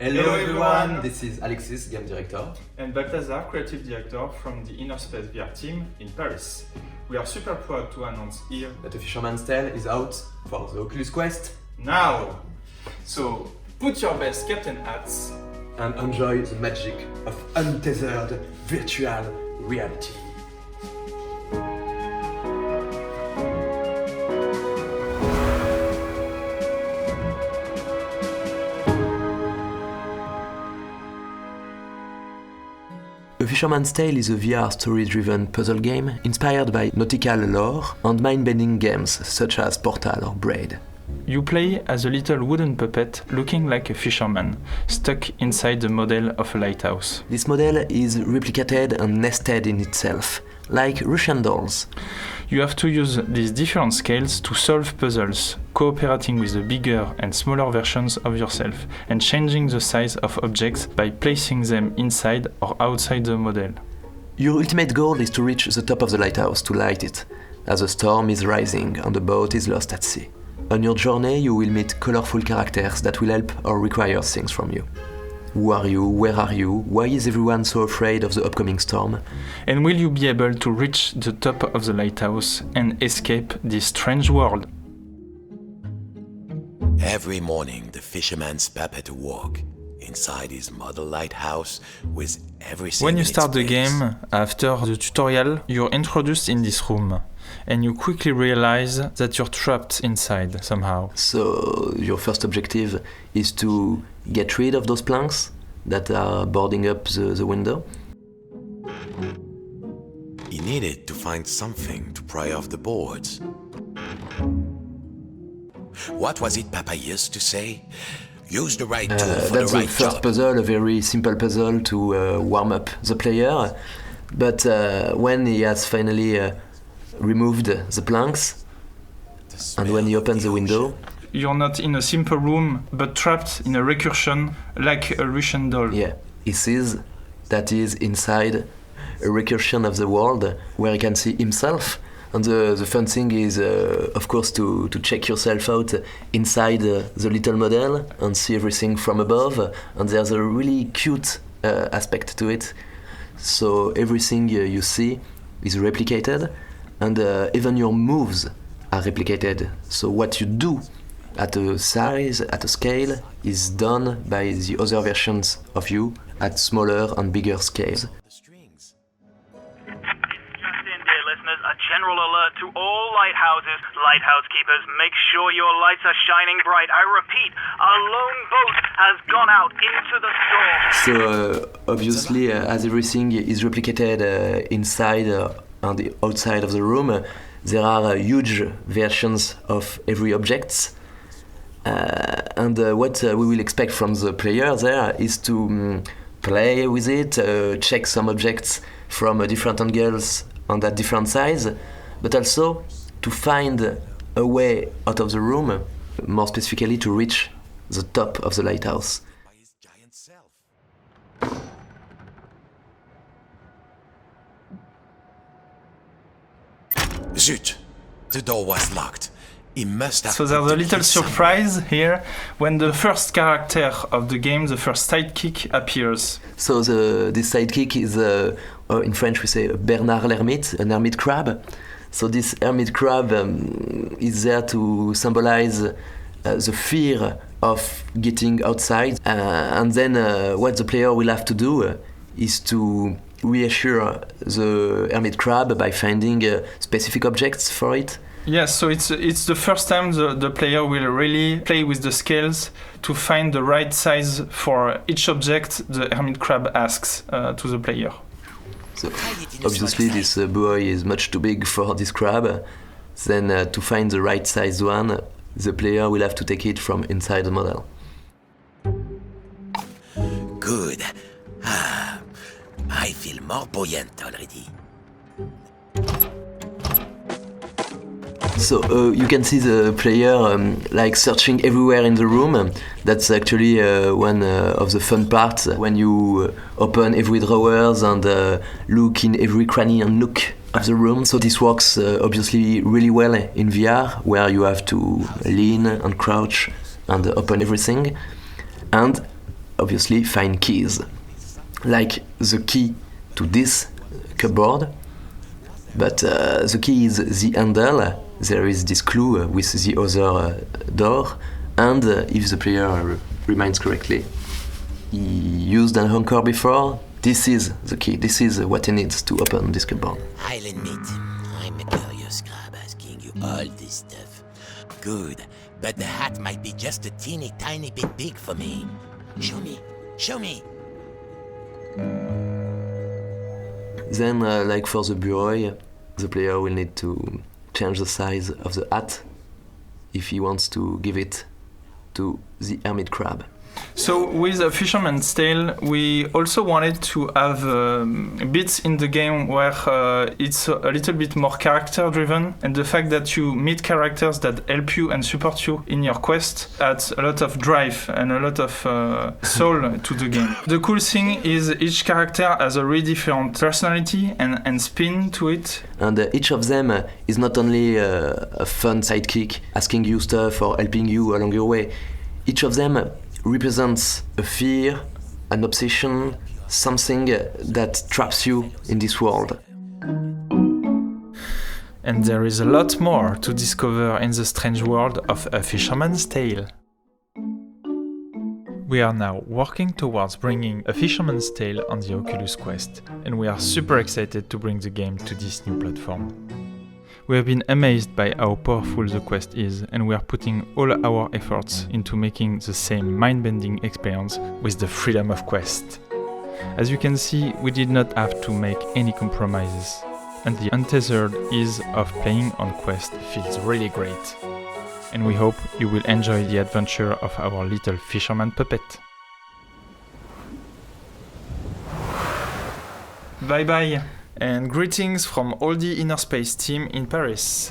Hello everyone, this is Alexis, game director. And Balthazar, creative director from the Inner Space VR team in Paris. We are super proud to announce here that The Fisherman's Tale is out for the Oculus Quest now! So, put your best captain hats and enjoy the magic of untethered virtual reality. A Fisherman's Tale is a VR story-driven puzzle game inspired by nautical lore and mind-bending games such as Portal or Braid. You play as a little wooden puppet looking like a fisherman, stuck inside the model of a lighthouse. This model is replicated and nested in itself, like Russian dolls. You have to use these different scales to solve puzzles, cooperating with the bigger and smaller versions of yourself, and changing the size of objects by placing them inside or outside the model. Your ultimate goal is to reach the top of the lighthouse to light it, as a storm is rising and the boat is lost at sea. On your journey, you will meet colorful characters that will help or require things from you. Who are you? Where are you? Why is everyone so afraid of the upcoming storm? And will you be able to reach the top of the lighthouse and escape this strange world? Every morning, the fisherman's puppet walk inside his model lighthouse with everything. When you in start its the place. game, after the tutorial, you're introduced in this room, and you quickly realize that you're trapped inside somehow. So your first objective is to get rid of those planks that are boarding up the window. He needed to find something to pry off the boards. What was it Papa used to say? Use the right tool for That's the right the first job. puzzle, a very simple puzzle to warm up the player. But when he has finally removed the planks, The and smell when he of opens the window, You're not in a simple room, but trapped in a recursion like a Russian doll. he sees that he's inside a recursion of the world where he can see himself. And the fun thing is, of course, to check yourself out inside the little model and see everything from above. And there's a really cute aspect to it. So everything you see is replicated, and even your moves are replicated. So what you do at a size, at a scale, is done by the other versions of you at smaller and bigger scales. The strings. Just in, dear listeners, a general alert to all lighthouses. Lighthouse keepers, make sure your lights are shining bright. I repeat, a lone boat has gone out into the storm. So obviously, as everything is replicated inside and outside of the room, there are huge versions of every object. And what we will expect from the player there is to play with it, check some objects from different angles and at different size, but also to find a way out of the room, more specifically to reach the top of the lighthouse. By his giant self. Zut! The door was locked. He must have. So there's put a the little key somewhere. surprise here when the first character of the game, the first sidekick, appears. So this sidekick is, in French we say Bernard l'ermite, an hermit crab. So this hermit crab is there to symbolize the fear of getting outside. And then what the player will have to do is to reassure the hermit crab by finding specific objects for it. Yes, so it's the first time the player will really play with the scales to find the right size for each object the hermit crab asks to the player. So obviously this boy is much too big for this crab. Then to find the right size one, the player will have to take it from inside the model. Good. I feel more buoyant already. So you can see the player like searching everywhere in the room. That's actually one of the fun parts when you open every drawers and look in every cranny and nook of the room. So this works obviously really well in VR, where you have to lean and crouch and open everything. And obviously find keys, like the key to this cupboard, but the key is the handle. There is this clue with the other door, and if the player reminds correctly, he used an anchor before. This is the key. This is what he needs to open this cupboard. I'll admit, I'm a curious crab asking you all this stuff. Good, but the hat might be just a teeny tiny bit big for me. Show me, show me. Then, like for the bureau, the player will need to change the size of the hat if he wants to give it to the hermit crab. So with a Fisherman's Tale, we also wanted to have bits in the game where it's a little bit more character-driven, and the fact that you meet characters that help you and support you in your quest adds a lot of drive and a lot of soul to the game. The cool thing is each character has a really different personality and spin to it. And each of them is not only a fun sidekick asking you stuff or helping you along your way. Each of them represents a fear, an obsession, something that traps you in this world. And there is a lot more to discover in the strange world of A Fisherman's Tale. We are now working towards bringing A Fisherman's Tale on the Oculus Quest, and we are super excited to bring the game to this new platform. We have been amazed by how powerful the quest is, and we are putting all our efforts into making the same mind-bending experience with the freedom of quest. As you can see, we did not have to make any compromises, and the untethered ease of playing on quest feels really great. And we hope you will enjoy the adventure of our little fisherman puppet. Bye bye! And greetings from all the Inner Space team in Paris.